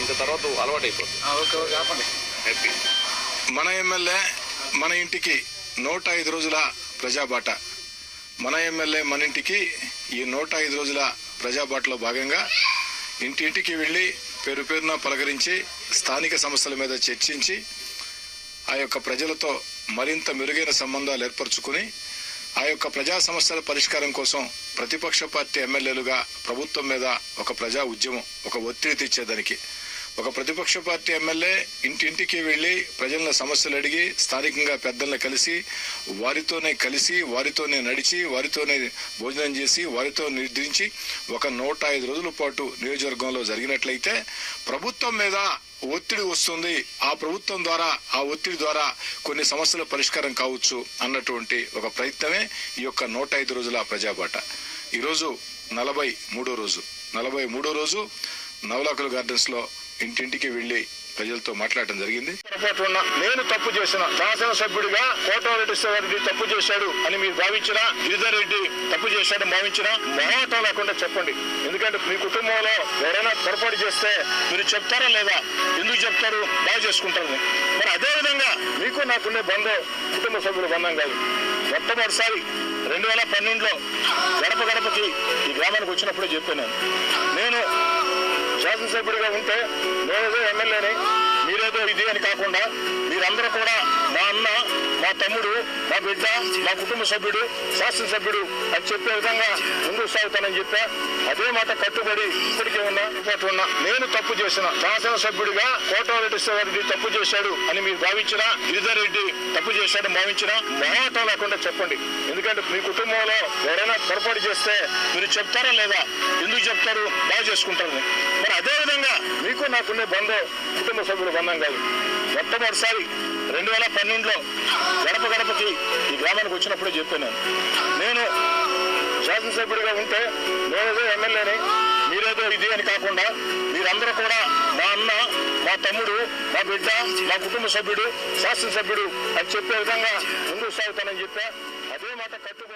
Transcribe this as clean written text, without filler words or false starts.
ఇంకా తర్వాత అలవాటు అయిపోతుంది. హ్యాపీ. మన ఎమ్మెల్యే మన ఇంటికి 105 రోజుల ప్రజాబాట. మన ఎమ్మెల్యే మన ఇంటికి ఈ 105 రోజుల ప్రజాబాటలో భాగంగా ఇంటింటికి వెళ్ళి పేరు పేరున పలకరించి స్థానిక సమస్యల మీద చర్చించి ఆ యొక్క ప్రజలతో మరింత మెరుగైన సంబంధాలు ఏర్పరచుకుని ఆ యొక్క ప్రజా సమస్యల పరిష్కారం కోసం ప్రతిపక్ష పార్టీ ఎమ్మెల్యేలుగా ప్రభుత్వం మీద ఒక ప్రజా ఉద్యమం, ఒక ఒత్తిడి తెచ్చేదానికి ఒక ప్రతిపక్ష పార్టీ ఎమ్మెల్యే ఇంటింటికి వెళ్ళి ప్రజల సమస్యలు అడిగి స్థానికంగా పెద్దలను కలిసి వారితోనే నడిచి వారితోనే భోజనం చేసి వారితో నిర్దించి ఒక 105 రోజుల పాటు నియోజకవర్గంలో జరిగినట్లయితే ప్రభుత్వం మీద ఒత్తిడి వస్తుంది. ఆ ప్రభుత్వం ద్వారా ఆ ఒత్తిడి ద్వారా కొన్ని సమస్యల పరిష్కారం కావచ్చు అన్నటువంటి ఒక ప్రయత్నమే ఈ యొక్క 105 రోజుల ప్రజాబాట. ఈరోజు 43వ రోజు నవలాకుల గార్డెన్స్ లో ఇంటింటికి వెళ్లి ప్రజలతో మాట్లాడటం జరిగింది. నేను తప్పు చేసిన శాసనసభ్యుడిగా కోటమిరెడ్డి రెడ్డి తప్పు చేశాడు అని మీరు భావించినా, గిరిధర్ రెడ్డి తప్పు చేశాడు భావించినా మొహమాటం లేకుండా చెప్పండి. ఎందుకంటే మీ కుటుంబంలో ఎవరైనా పొరపాటు చేస్తే మీరు చెప్తారా లేదా? ఎందుకు చెప్తారు? బాగా చేసుకుంటారు. మరి అదేవిధంగా మీకు నాకుండే బంధం కుటుంబ సభ్యుల బంధం కాదు. మొట్టమొదటిసారి 2012లో గడపకి ఈ గ్రామానికి వచ్చినప్పుడే చెప్పాను. నేను శాసనసభ్యుడిగా ఉంటే నేనేదో ఎమ్మెల్యేని, మీరేదో ఇది అని కాకుండా మీరందరూ కూడా మా అన్న, మా తమ్ముడు, మా బిడ్డ, మా కుటుంబ సభ్యుడు, శాసనసభ్యుడు అని చెప్పే విధంగా ముందుకు సాగుతానని చెప్పా. అదే మాట కట్టుబడి ఇప్పటికే ఉన్నా. నేను తప్పు చేసిన శాసనసభ్యుడిగా కోటమిరెడ్డి రెడ్డి తప్పు చేశాడు అని మీరు భావించినా, గిరిధర్ రెడ్డి తప్పు చేశాడు భావించినా మొహమాటం లేకుండా చెప్పండి. ఎందుకంటే మీ కుటుంబంలో ఎవరైనా పొరపాటు చేస్తే మీరు చెప్తారా లేదా? ఎందుకు చెప్తారు? బాగా చేసుకుంటారు. మరి అదేవిధంగా మీకు నాకుండే బంధం కుటుంబ సభ్యుల బంధం కాదు. మొట్టమొదటిసారి 2012లో గడపకి ఈ గ్రామానికి వచ్చినప్పుడే చెప్పాను. నేను శాసనసభ్యుడిగా ఉంటే నేనేదో ఎమ్మెల్యేని, మీరేదో ఇది అని కాకుండా మీరందరూ కూడా మా అన్న, మా తమ్ముడు, మా బిడ్డ, మా కుటుంబ సభ్యుడు, శాసనసభ్యుడు అని చెప్పే విధంగా ముందుకు సాగుతానని చెప్పా. అదే మాట కట్టుబడి